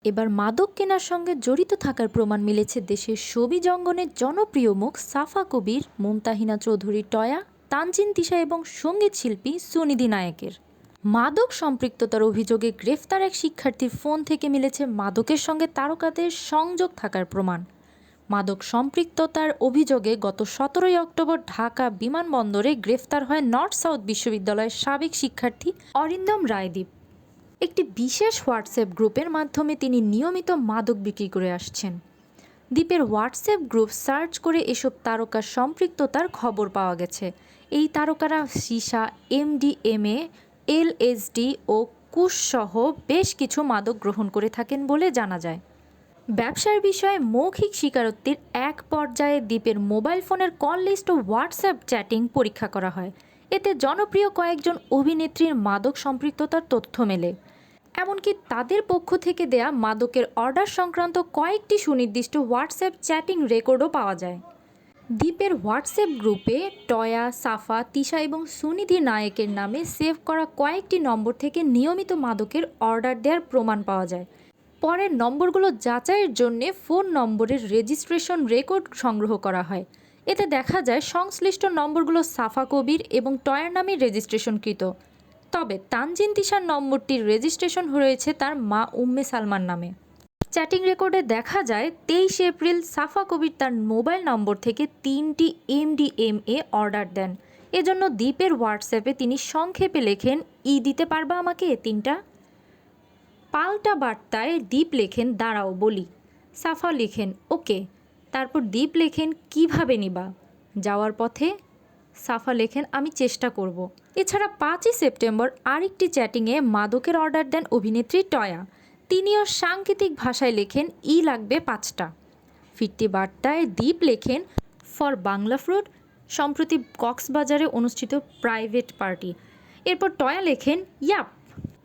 এবার মাদক কেনার সঙ্গে জড়িত থাকার প্রমাণ মিলেছে দেশের ছবি জঙ্গনের জনপ্রিয় মুখ সাফা কবির, মুমতাহিনা চৌধুরী টয়া, তানজিন তিশা এবং সঙ্গীত শিল্পী সুনিধি নায়েকের। মাদক সম্পৃক্ততার অভিযোগে গ্রেফতার এক শিক্ষার্থীর ফোন থেকে মিলেছে মাদকের সঙ্গে তারকাদের সংযোগ থাকার প্রমাণ। মাদক সম্পৃক্ততার অভিযোগে গত 17 অক্টোবর ঢাকা বিমানবন্দরে গ্রেফতার হয় নর্থ সাউথ বিশ্ববিদ্যালয়ের সাবেক শিক্ষার্থী অরিন্দম রায়দীপ। একটি বিশেষ হোয়াটসঅ্যাপ গ্রুপের মাধ্যমে তিনি নিয়মিত মাদক বিক্রি করে আসছেন। দ্বীপের হোয়াটসঅ্যাপ গ্রুপ সার্চ করে এসব তারকার সম্পৃক্ততার খবর পাওয়া গেছে। এই তারকারা সীসা, এমডিএমএ, এলএসডি ও কুশসহ বেশ কিছু মাদক গ্রহণ করে থাকেন বলে জানা যায়। ব্যবসার বিষয়ে মৌখিক স্বীকারোক্তির এক পর্যায়ে দ্বীপের মোবাইল ফোনের কল লিস্ট ও হোয়াটসঅ্যাপ চ্যাটিং পরীক্ষা করা হয়। এতে জনপ্রিয় কয়েকজন অভিনেত্রীর মাদক সম্পৃক্ততার তথ্য মেলে। এমনকি তাদের পক্ষ থেকে দেয়া মাদকের অর্ডার সংক্রান্ত কয়েকটি সুনির্দিষ্ট হোয়াটসঅ্যাপ চ্যাটিং রেকর্ডও পাওয়া যায়। দ্বীপের হোয়াটসঅ্যাপ গ্রুপে টয়া, সাফা, তিশা এবং সুনিধি নায়েকের নামে সেভ করা কয়েকটি নম্বর থেকে নিয়মিত মাদকের অর্ডার দেওয়ার প্রমাণ পাওয়া যায়। পরের নম্বরগুলো যাচাইয়ের জন্য ফোন নম্বরের রেজিস্ট্রেশন রেকর্ড সংগ্রহ করা হয়। এতে দেখা যায় সংশ্লিষ্ট নম্বরগুলো সাফা কবির এবং টয়ার নামে রেজিস্ট্রেশনকৃত। তবে তানজিন তিশার নম্বরটির রেজিস্ট্রেশন হয়েছে তার মা উম্মে সালমান নামে। চ্যাটিং রেকর্ডে দেখা যায় 23 এপ্রিল সাফা কবির তার মোবাইল নম্বর থেকে 3টি এমডিএমএ অর্ডার দেন। এজন্য দ্বীপের হোয়াটসঅ্যাপে তিনি সংক্ষেপে লেখেন, দিতে পারবা আমাকে 3টা? পাল্টা বার্তায় দ্বীপ লেখেন, দাঁড়াও বলি। সাফা লেখেন, ওকে। তারপর দ্বীপ লেখেন, কিভাবে নিবা? যাওয়ার পথে সাফা লেখেন, আমি চেষ্টা করব। এছাড়া 5ই সেপ্টেম্বর আরেকটি চ্যাটিংয়ে মাদকের অর্ডার দেন অভিনেত্রী টয়া। তিনিও সাংকেতিক ভাষায় লেখেন, লাগবে 5টা। ফিরতি বার্তায় দ্বীপ লেখেন, ফর বাংলা ফ্রুট, সম্প্রতি কক্সবাজারে অনুষ্ঠিত প্রাইভেট পার্টি। এরপর টয়া লেখেন, ইয়াপ।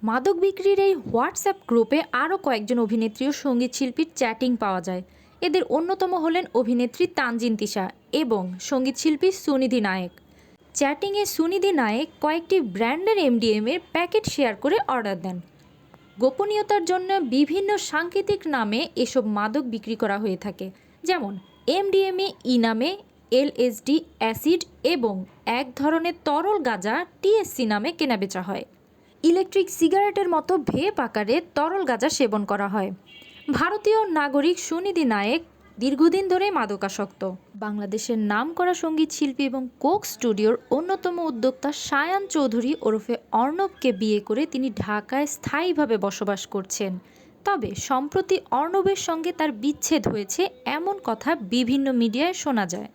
মাদক বিক্রির এই হোয়াটসঅ্যাপ গ্রুপে আরও কয়েকজন অভিনেত্রী ও সঙ্গীত শিল্পীর চ্যাটিং পাওয়া যায়। এদের অন্যতম হলেন অভিনেত্রী তানজিন তিশা এবং সঙ্গীত শিল্পী সুনিধি নায়েক। চ্যাটিংয়ে সুনিধি নায়েক কয়েকটি ব্র্যান্ডের এমডিএমের প্যাকেট শেয়ার করে অর্ডার দেন। গোপনীয়তার জন্য বিভিন্ন সাংকেতিক নামে এসব মাদক বিক্রি করা হয়ে থাকে, যেমন এমডিএমএ নামে, এলএসডি অ্যাসিড এবং এক ধরনের তরল গাঁজা টিএসসি নামে কেনাবেচা হয়। ইলেকট্রিক সিগারেটের মতো ভেপ আকারে তরল গাঁজা সেবন করা হয়। ভারতীয় নাগরিক সুনিধি নায়েক দীর্ঘদিন ধরে মাদকাসক্ত। বাংলাদেশের নামকরা সঙ্গীত শিল্পী এবং কোক স্টুডিওর অন্যতম উদ্যোক্তা সায়ান চৌধুরী ওরফে অর্ণবকে বিয়ে করে তিনি ঢাকায় স্থায়ীভাবে বসবাস করছেন। তবে সম্প্রতি অর্ণবের সঙ্গে তার বিচ্ছেদ হয়েছে এমন কথা বিভিন্ন মিডিয়ায় শোনা যায়।